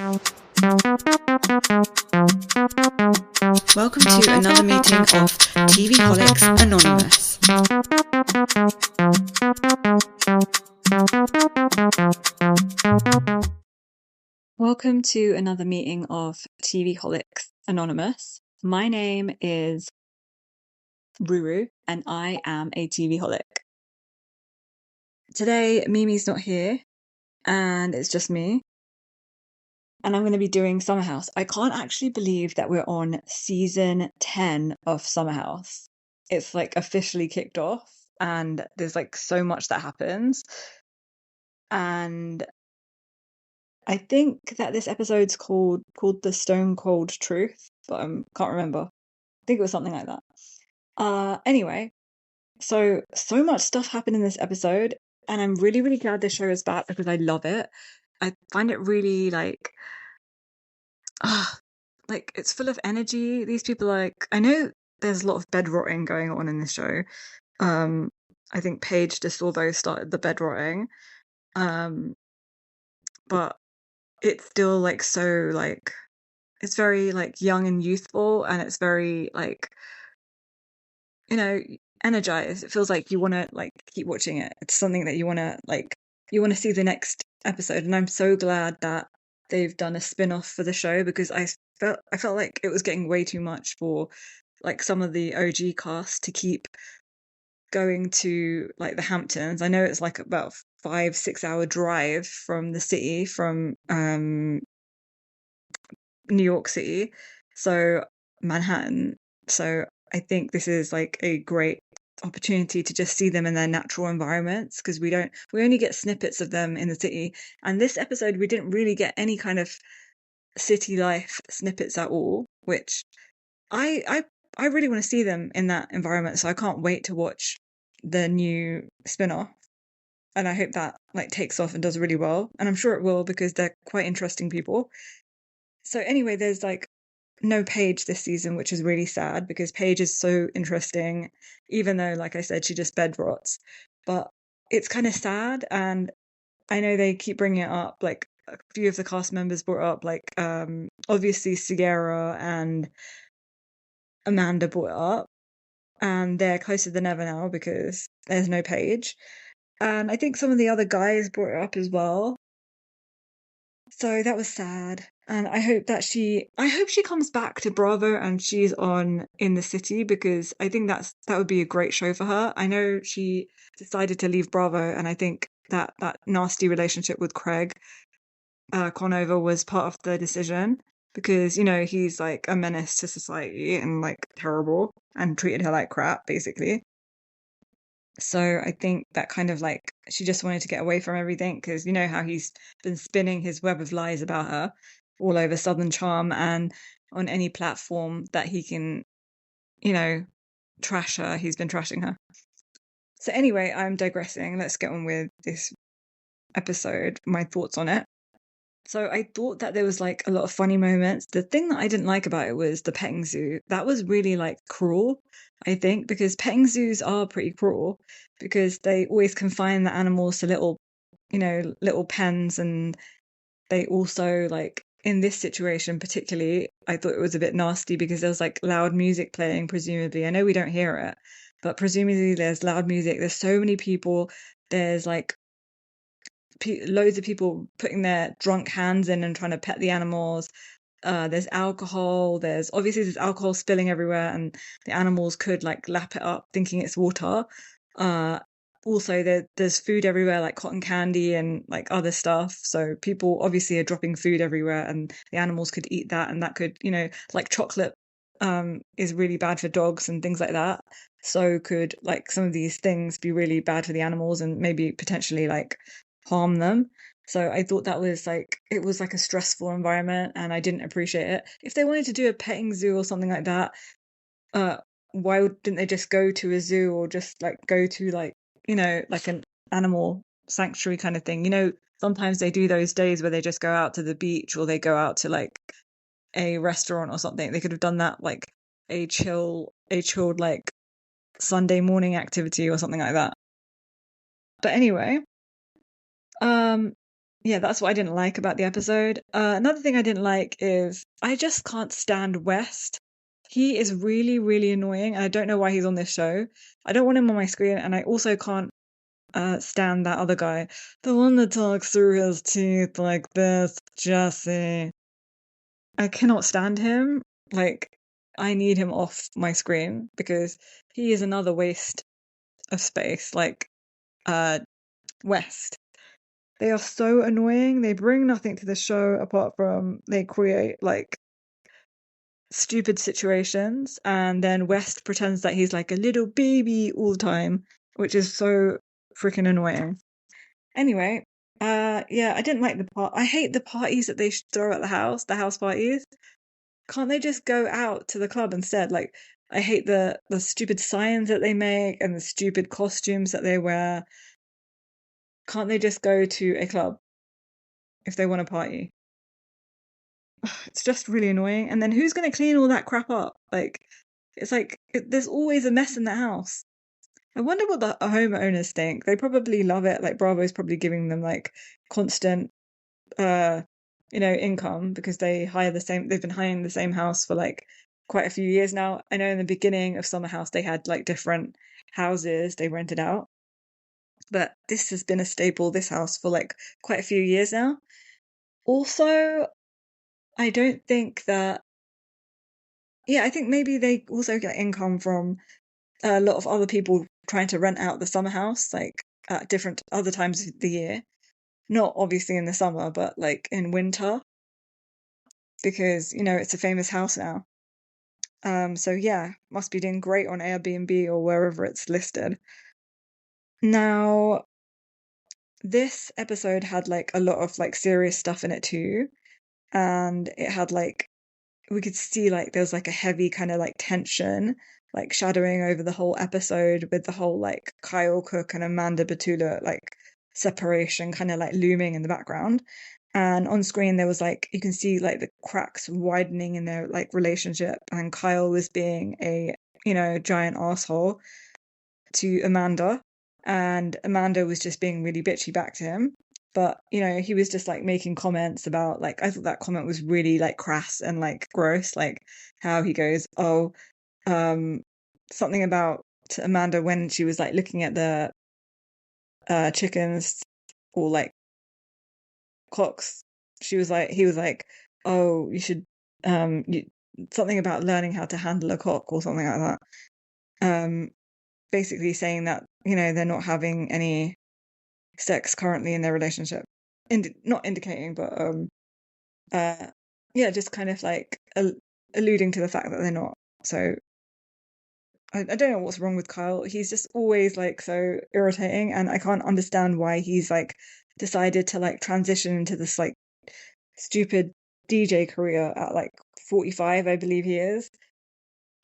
Welcome to another meeting of TVholics Anonymous. Welcome to another meeting of TVholics Anonymous. My name is Ruru and I am a TVholic. Today, Mimi's not here and it's just me. And I'm going to be doing Summer House. I can't actually believe that we're on season 10 of Summer House. It's like officially kicked off and there's like so much that happens. And I think that this episode's called The Stone Cold Truth, but I can't remember. I think it was something like that. Anyway, so much stuff happened in this episode and I'm really, really glad this show is back because I love it. I find it really like it's full of energy. These people are like, I know there's a lot of bed rotting going on in this show. I think Paige DeSorbo started the bed rotting. But it's still like so like it's very like young and youthful and it's very like, you know, energized. It feels like you want to like keep watching it. It's something that you want to see the next episode. And I'm so glad that they've done a spin-off for the show because I felt like it was getting way too much for like some of the OG cast to keep going to like the Hamptons. I know it's like about 5-6 hour drive from the city, from New York City, so Manhattan. So I think this is like a great opportunity to just see them in their natural environments because we only get snippets of them in the city. And this episode we didn't really get any kind of city life snippets at all, which I really want to see them in that environment. So I can't wait to watch the new spin-off. And I hope that like takes off and does really well. And I'm sure it will because they're quite interesting people. So anyway, there's like no Paige this season, which is really sad because Paige is so interesting, even though, like I said, she just bed rots. But it's kind of sad, and I know they keep bringing it up. Like a few of the cast members brought up, like obviously Sierra and Amanda brought it up, and they're closer than ever now because there's no Paige. And I think some of the other guys brought it up as well. So that was sad. And I hope she comes back to Bravo and she's on In the City because I think that would be a great show for her. I know she decided to leave Bravo and I think that nasty relationship with Craig Conover was part of the decision because, you know, he's like a menace to society and like terrible and treated her like crap, basically. So I think that kind of like she just wanted to get away from everything because you know how he's been spinning his web of lies about her all over Southern Charm and on any platform that he can, you know, trash her. He's been trashing her. So anyway, I'm digressing. Let's get on with this episode, my thoughts on it. So I thought that there was like a lot of funny moments. The thing that I didn't like about it was the petting zoo. That was really like cruel, I think, because petting zoos are pretty cruel because they always confine the animals to little, you know, little pens. And they also like in this situation particularly, I thought it was a bit nasty because there was like loud music playing, presumably. I know we don't hear it, but presumably there's loud music. There's so many people. There's like loads of people putting their drunk hands in and trying to pet the animals. There's alcohol. There's alcohol spilling everywhere, and the animals could like lap it up, thinking it's water. Also, there's food everywhere, like cotton candy and like other stuff. So people obviously are dropping food everywhere, and the animals could eat that, and that could, you know, like chocolate is really bad for dogs and things like that. So could like some of these things be really bad for the animals and maybe potentially like harm them. So I thought that was like, it was like a stressful environment and I didn't appreciate it. If they wanted to do a petting zoo or something like that, why didn't they just go to a zoo or just like go to like, you know, like an animal sanctuary kind of thing? You know, sometimes they do those days where they just go out to the beach or they go out to like a restaurant or something. They could have done that like a chilled like Sunday morning activity or something like that. But anyway, yeah, that's what I didn't like about the episode. Another thing I didn't like is I just can't stand West. He is really, really annoying, and I don't know why he's on this show. I don't want him on my screen, and I also can't stand that other guy, the one that talks through his teeth like this, Jesse. I cannot stand him. Like, I need him off my screen because he is another waste of space. Like, West. They are so annoying. They bring nothing to the show apart from they create like stupid situations, and then West pretends that he's like a little baby all the time, which is so freaking annoying. Anyway, yeah, I didn't like the part. I hate the parties that they throw at the house parties. Can't they just go out to the club instead? Like, I hate the stupid signs that they make and the stupid costumes that they wear. Can't they just go to a club if they want to party? It's just really annoying. And then who's going to clean all that crap up? Like, it's like there's always a mess in the house. I wonder what the homeowners think. They probably love it. Like, Bravo's probably giving them like constant, uh, income because they've been hiring the same house for like quite a few years now. I know in the beginning of Summer House they had like different houses they rented out, but this has been a staple, this house, for like quite a few years now. Also, I don't think that. Yeah, I think maybe they also get income from a lot of other people trying to rent out the summer house, like at different other times of the year. Not obviously in the summer, but like in winter, because it's a famous house now. So yeah, must be doing great on Airbnb or wherever it's listed. Now, this episode had like a lot of like serious stuff in it too, and it had like we could see like there was like a heavy kind of like tension like shadowing over the whole episode with the whole like Kyle Cooke and Amanda Batula like separation kind of like looming in the background. And on screen there was like you can see like the cracks widening in their like relationship, and Kyle was being a giant asshole to Amanda, and Amanda was just being really bitchy back to him. But he was just like making comments about like I thought that comment was really like crass and like gross, like how he goes, oh, something about to Amanda when she was like looking at the chickens or like cocks. He was like, oh, you should something about learning how to handle a cock or something like that. Basically saying that they're not having any sex currently in their relationship, not indicating, but yeah, just kind of like alluding to the fact that they're not. So I don't know what's wrong with Kyle. He's just always like so irritating, and I can't understand why he's like decided to like transition into this like stupid DJ career at like 45, I believe he is.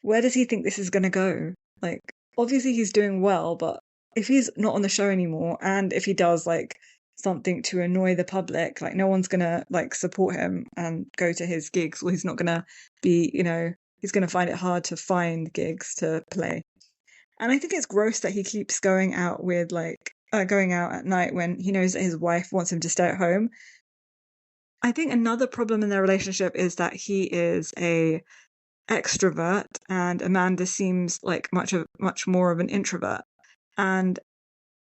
Where does he think this is going to go? Like, obviously he's doing well, but if he's not on the show anymore, and if he does like something to annoy the public, like no one's gonna like support him and go to his gigs, or he's not gonna be, he's gonna find it hard to find gigs to play. And I think it's gross that he keeps going out with like going out at night when he knows that his wife wants him to stay at home. I think another problem in their relationship is that he is a extrovert and Amanda seems like much more of an introvert. And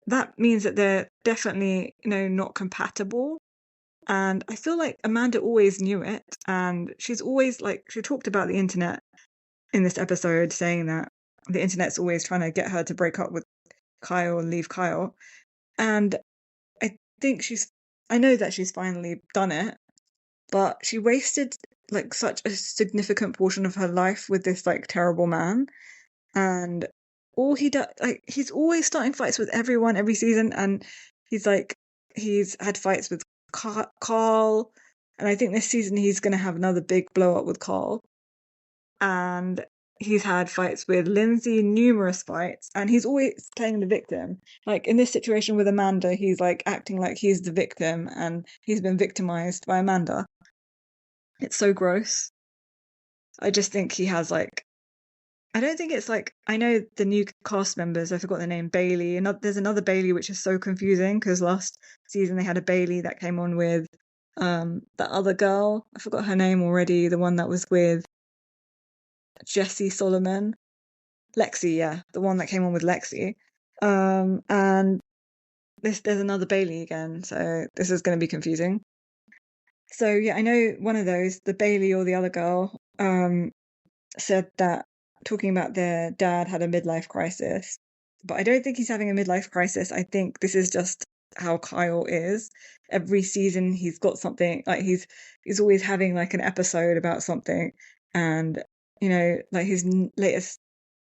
that means that they're definitely, not compatible. And I feel like Amanda always knew it. And she's always like, she talked about the internet in this episode, saying that the internet's always trying to get her to break up with Kyle and leave Kyle. And I think I know that she's finally done it, but she wasted like such a significant portion of her life with this like terrible man. And all he does, like, he's always starting fights with everyone every season, and he's had fights with Carl, and I think this season he's going to have another big blow up with Carl, and he's had fights with Lindsay, numerous fights, and he's always playing the victim. Like in this situation with Amanda, he's like acting like he's the victim, and he's been victimized by Amanda. It's so gross. I just think he has like I don't think it's like, I know the new cast members, I forgot the name, Bailey, and there's another Bailey which is so confusing because last season they had a Bailey that came on with that other girl. I forgot her name already, the one that was with Jesse Solomon. Lexi, yeah, the one that came on with Lexi. And there's another Bailey again, so this is going to be confusing. So yeah, I know one of those, the Bailey or the other girl, said that talking about their dad had a midlife crisis, but I don't think he's having a midlife crisis. I think this is just how Kyle is. Every season he's got something, like he's always having like an episode about something, and like his latest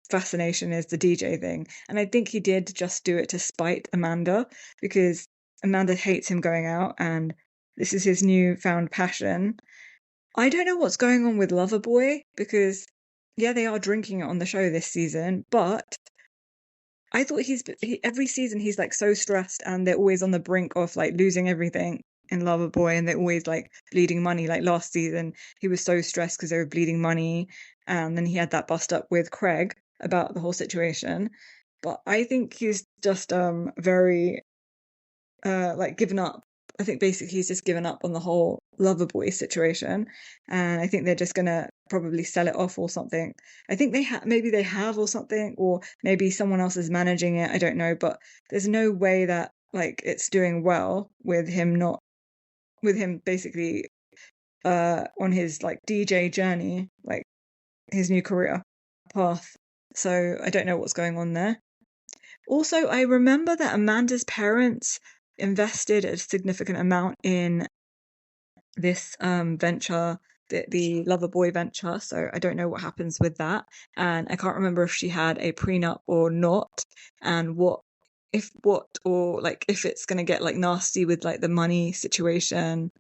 fascination is the DJ thing. And I think he did just do it to spite Amanda because Amanda hates him going out and this is his newfound passion. I don't know what's going on with Loverboy because, yeah, they are drinking it on the show this season, but I thought every season he's like so stressed and they're always on the brink of like losing everything in Loverboy and they're always like bleeding money. Like last season, he was so stressed because they were bleeding money, and then he had that bust up with Craig about the whole situation. But I think he's just very like given up. I think basically he's just given up on the whole Loverboy situation, and I think they're just gonna probably sell it off or something. I think maybe they have or something, or maybe someone else is managing it. I don't know, but there's no way that like it's doing well with him basically on his like DJ journey, like his new career path. So I don't know what's going on there. Also, I remember that Amanda's parents invested a significant amount in this venture, the Loverboy venture. So I don't know what happens with that. And I can't remember if she had a prenup or not, and or like if it's gonna get like nasty with like the money situation,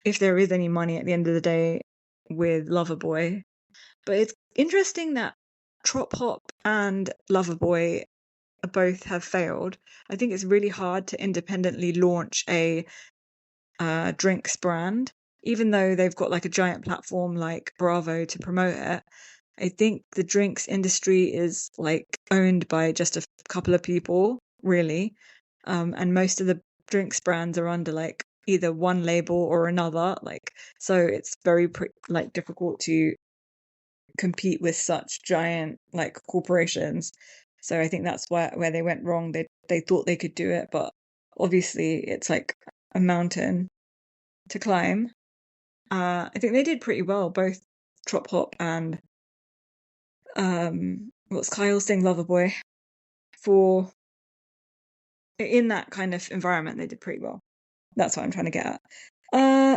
if there is any money at the end of the day with Loverboy. But it's interesting that Trop Hop and Loverboy both have failed. I think it's really hard to independently launch a drinks brand, even though they've got like a giant platform like Bravo to promote it. I think the drinks industry is like owned by just a couple of people, really, and most of the drinks brands are under like either one label or another. Like, so it's very like difficult to compete with such giant like corporations. So I think that's where they went wrong. They thought they could do it, but obviously it's like a mountain to climb. I think they did pretty well, both Trop Hop and what's Kyle's thing, Loverboy. For in that kind of environment, they did pretty well. That's what I'm trying to get at.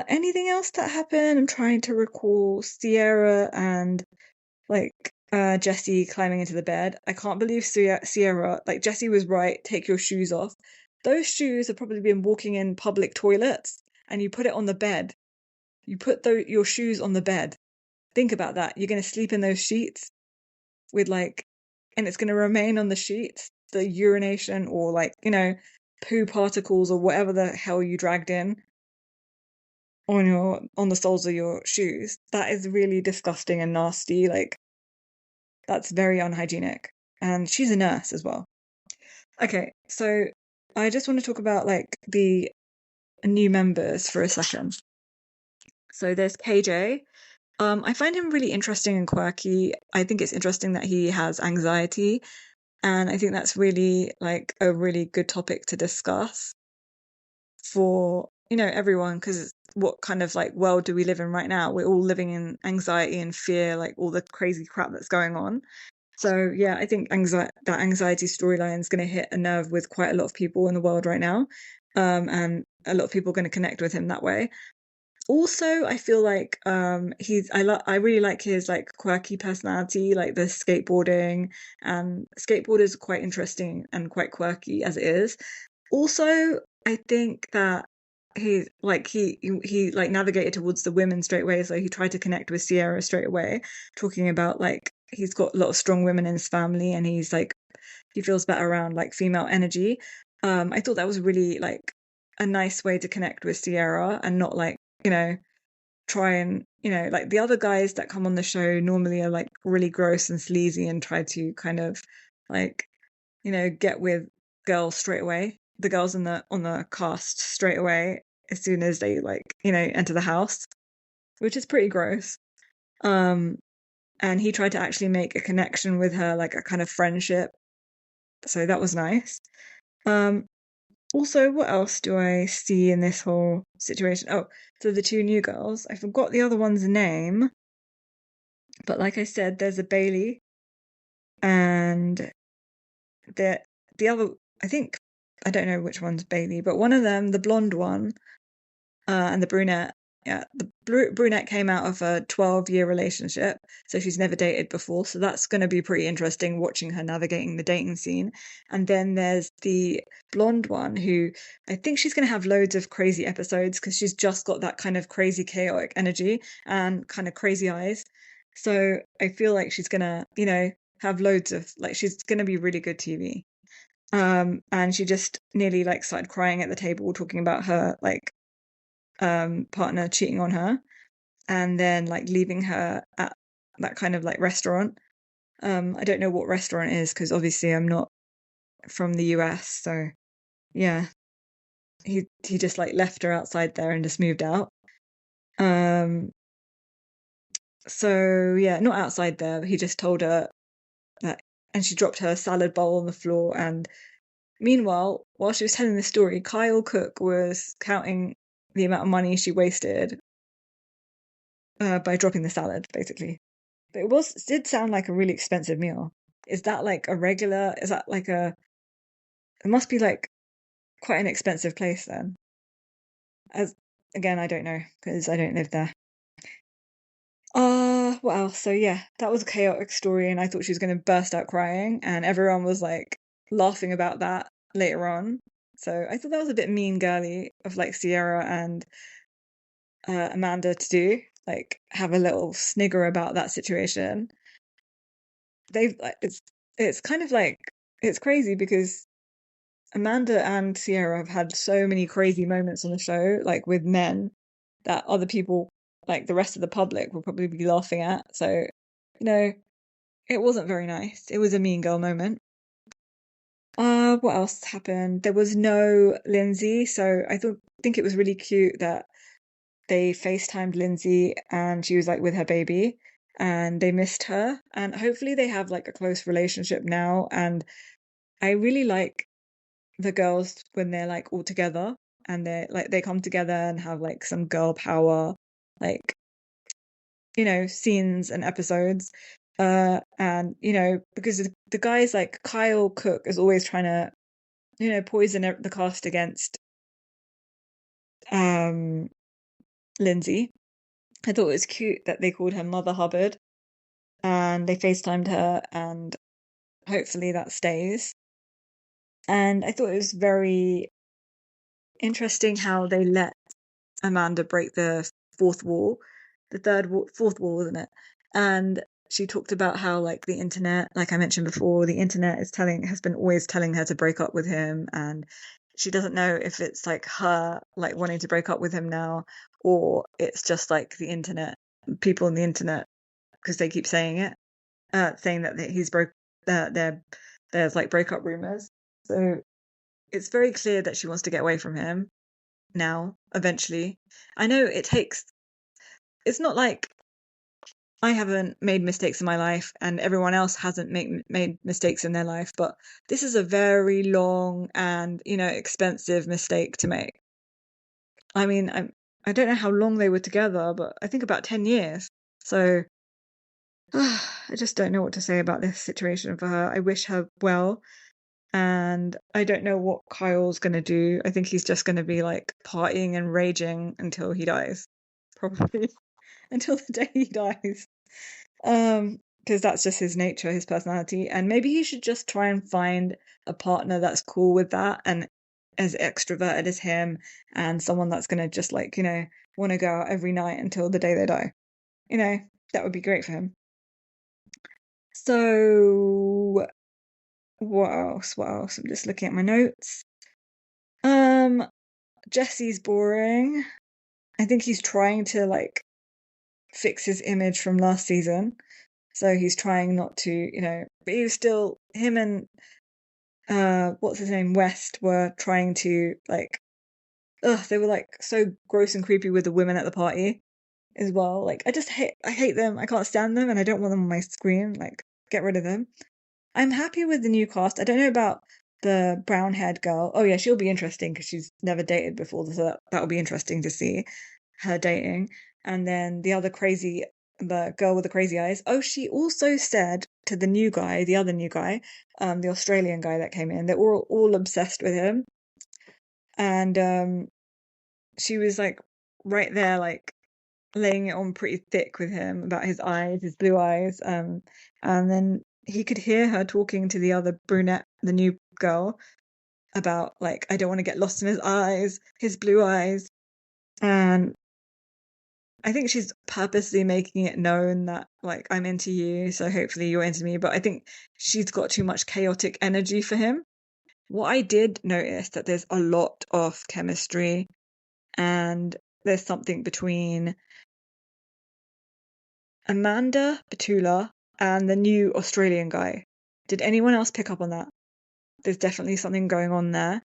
Anything else that happened? I'm trying to recall Sierra and like Jesse climbing into the bed. I can't believe Sierra, like Jesse was right, take your shoes off. Those shoes have probably been walking in public toilets and you put it on the bed. You put your shoes on the bed. Think about that. You're going to sleep in those sheets with like, and it's going to remain on the sheets, the urination or like, poo particles or whatever the hell you dragged in on the soles of your shoes. That is really disgusting and nasty. Like, that's very unhygienic. And she's a nurse as well. Okay, so I just want to talk about like the new members for a second. So there's KJ. I find him really interesting and quirky. I think it's interesting that he has anxiety, and I think that's really like a really good topic to discuss for everyone, because what kind of like world do we live in right now? We're all living in anxiety and fear, like all the crazy crap that's going on. So yeah, I think that anxiety storyline is going to hit a nerve with quite a lot of people in the world right now, and a lot of people are going to connect with him that way. Also, I feel like I really like his like quirky personality, like the skateboarding, and skateboarders are quite interesting and quite quirky as it is. Also, I think that he like navigated towards the women straight away, so he tried to connect with Sierra straight away, talking about like he's got a lot of strong women in his family and he's like he feels better around like female energy. I thought that was really like a nice way to connect with Sierra and not like try and, like the other guys that come on the show normally are like really gross and sleazy and try to kind of like, get with girls straight away, the girls on the cast straight away as soon as they like, enter the house, which is pretty gross. And he tried to actually make a connection with her, like a kind of friendship. So that was nice. Also, what else do I see in this whole situation? Oh, so the two new girls. I forgot the other one's name. But like I said, there's a Bailey and the other, I think, I don't know which one's Bailey, but one of them, the blonde one, and the brunette. Yeah, the brunette came out of a 12-year relationship, so she's never dated before. So that's going to be pretty interesting watching her navigating the dating scene. And then there's the blonde one who I think she's going to have loads of crazy episodes because she's just got that kind of crazy chaotic energy and kind of crazy eyes. So I feel like she's going to, have loads of like she's going to be really good TV. And she just nearly like started crying at the table talking about her like partner cheating on her and then like leaving her at that kind of like restaurant. I don't know what restaurant it is because obviously I'm not from the US, so yeah, he just like left her outside there and just moved out. So yeah, not outside there, but he just told her that, and she dropped her salad bowl on the floor. And meanwhile, while she was telling the story, Cooke was counting the amount of money she wasted by dropping the salad, basically. But it did sound like a really expensive meal. Is that like a regular? Is that like a? It must be like quite an expensive place then. As again, I don't know because I don't live there. What else? So yeah, that was a chaotic story, and I thought she was going to burst out crying, and everyone was like laughing about that later on. So I thought that was a bit mean girly of like Sierra and Amanda to do, like have a little snigger about that situation. It's kind of like it's crazy because Amanda and Sierra have had so many crazy moments on the show, like with men that other people, like the rest of the public, will probably be laughing at. So, it wasn't very nice. It was a mean girl moment. What else happened? There was no Lindsay, so I think it was really cute that they FaceTimed Lindsay and she was like with her baby and they missed her. And hopefully they have like a close relationship now. And I really like the girls when they're like all together and they come together and have like some girl power, like, scenes and episodes. And, because the guys like Kyle Cooke is always trying to, poison the cast against Lindsay. I thought it was cute that they called her Mother Hubbard and they FaceTimed her and hopefully that stays. And I thought it was very interesting how they let Amanda break the fourth wall, fourth wall, isn't it? And she talked about how like the internet, like I mentioned before, the internet has been always telling her to break up with him, and she doesn't know if it's like her like wanting to break up with him now, or it's just like the internet, people on the internet, because they keep saying it, saying that he's broke. There's like breakup rumors, so it's very clear that she wants to get away from him now. Eventually, I know it takes. It's not like I haven't made mistakes in my life and everyone else hasn't made mistakes in their life, but this is a very long and, expensive mistake to make. I mean, I don't know how long they were together, but I think about 10 years. So I just don't know what to say about this situation for her. I wish her well. And I don't know what Kyle's going to do. I think he's just going to be like partying and raging until he dies. Probably until the day he dies. Because that's just his nature, his personality. And maybe he should just try and find a partner that's cool with that and as extroverted as him and someone that's going to just like, want to go out every night until the day they die. That would be great for him. So what else? I'm just looking at my notes. Jesse's boring. I think he's trying to like fix his image from last season. So he's trying not to, but he was still, him and what's his name, West, were trying to like, they were like so gross and creepy with the women at the party as well. Like I hate them. I can't stand them, and I don't want them on my screen. Like, get rid of them. I'm happy with the new cast. I don't know about the brown-haired girl. Oh yeah, she'll be interesting because she's never dated before, so that'll be interesting to see her dating. And then the girl with the crazy eyes. Oh, she also said to the new guy, the other new guy, the Australian guy that came in, that we're all obsessed with him. And she was like right there, like laying it on pretty thick with him about his eyes, his blue eyes. And then he could hear her talking to the other brunette, the new girl, about like, I don't want to get lost in his eyes, his blue eyes. And I think she's purposely making it known that like, I'm into you, so hopefully you're into me. But I think she's got too much chaotic energy for him. What I did notice that there's a lot of chemistry, and there's something between Amanda, Batula, and the new Australian guy. Did anyone else pick up on that? There's definitely something going on there,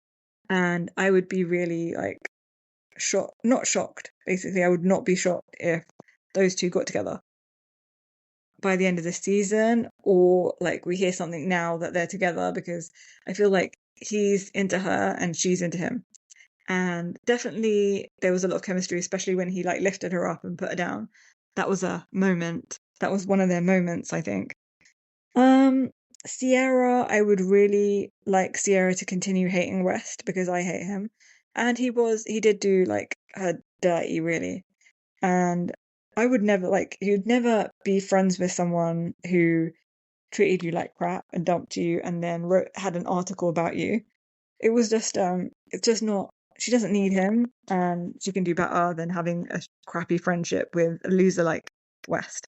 and I would be really like not shocked. Basically, I would not be shocked if those two got together by the end of the season, or like we hear something now that they're together, because I feel like he's into her and she's into him. And definitely there was a lot of chemistry, especially when he like lifted her up and put her down. That was a moment. That was one of their moments, I think. Sierra, I would really like Sierra to continue hating West because I hate him. And he did do like her dirty, really. And I would never you'd never be friends with someone who treated you like crap and dumped you and then had an article about you. It was just, it's just not, she doesn't need him, and she can do better than having a crappy friendship with a loser like West.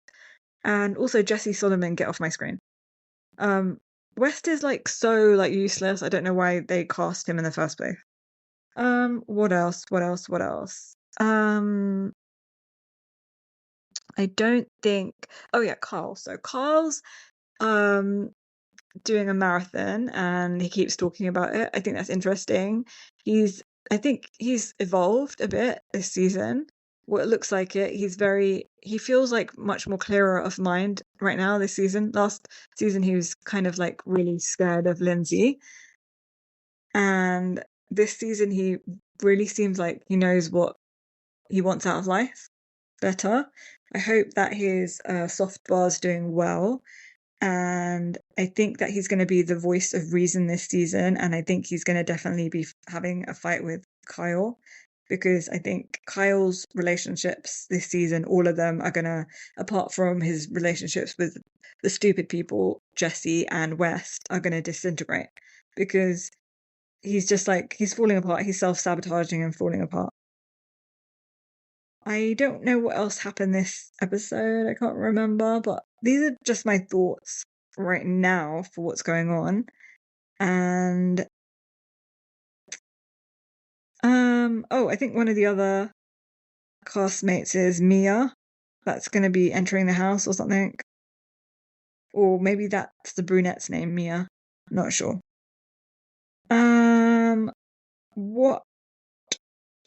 And also Jesse Solomon, get off my screen. West is like so like useless. I don't know why they cast him in the first place. What else? What else? What else? I don't think. Oh yeah, Carl. So Carl's doing a marathon and he keeps talking about it. I think that's interesting. I think he's evolved a bit this season. What it looks like it. He feels like much more clearer of mind right now this season. Last season he was kind of like really scared of Lindsay. And this season he really seems like he knows what he wants out of life better. I hope that his soft bar's doing well. And I think that he's going to be the voice of reason this season. And I think he's going to definitely be having a fight with Kyle, because I think Kyle's relationships this season, all of them are going to, apart from his relationships with the stupid people, Jesse and West, are going to disintegrate, because he's just like, he's falling apart. He's self-sabotaging and falling apart. I don't know what else happened this episode. I can't remember, but these are just my thoughts right now for what's going on. And I think one of the other castmates is Mia. That's going to be entering the house or something. Or maybe that's the brunette's name, Mia. Not sure. What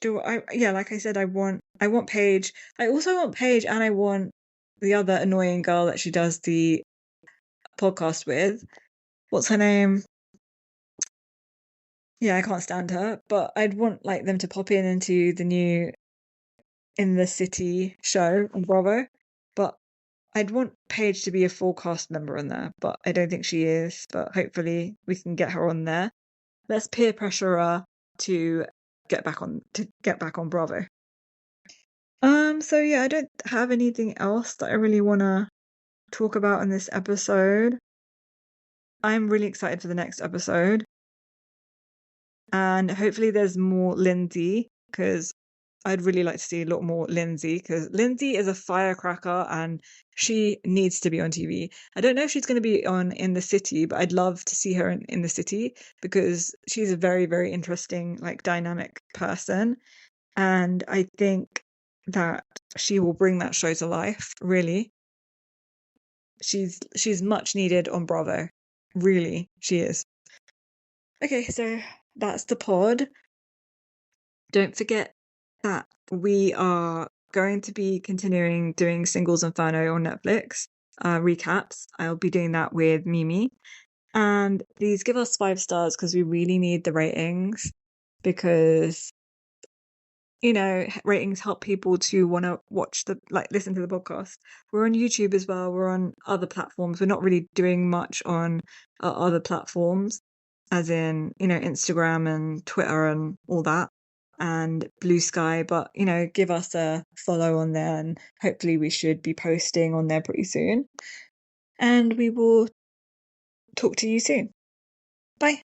do I? Yeah, like I said, I want Paige. I also want Paige, and I want the other annoying girl that she does the podcast with. What's her name? Yeah, I can't stand her, but I'd want like them to pop into the new In the City show on Bravo. But I'd want Paige to be a full cast member in there, but I don't think she is. But hopefully we can get her on there. Let's peer pressure her to get back on Bravo. So yeah, I don't have anything else that I really want to talk about in this episode. I'm really excited for the next episode. And hopefully there's more Lindsay, because I'd really like to see a lot more Lindsay, because Lindsay is a firecracker and she needs to be on TV. I don't know if she's going to be on In the City, but I'd love to see her in the City, because she's a very, very interesting, like, dynamic person. And I think that she will bring that show to life, really. She's much needed on Bravo. Really, she is. Okay, so that's the pod. Don't forget that we are going to be continuing doing Singles Inferno on Netflix recaps. I'll be doing that with Mimi. And please give us 5 stars because we really need the ratings, because ratings help people to want to listen to the podcast. We're on YouTube as well. We're on other platforms. We're not really doing much on other platforms, as in, Instagram and Twitter and all that, and Blue Sky. But, give us a follow on there, and hopefully we should be posting on there pretty soon. And we will talk to you soon. Bye.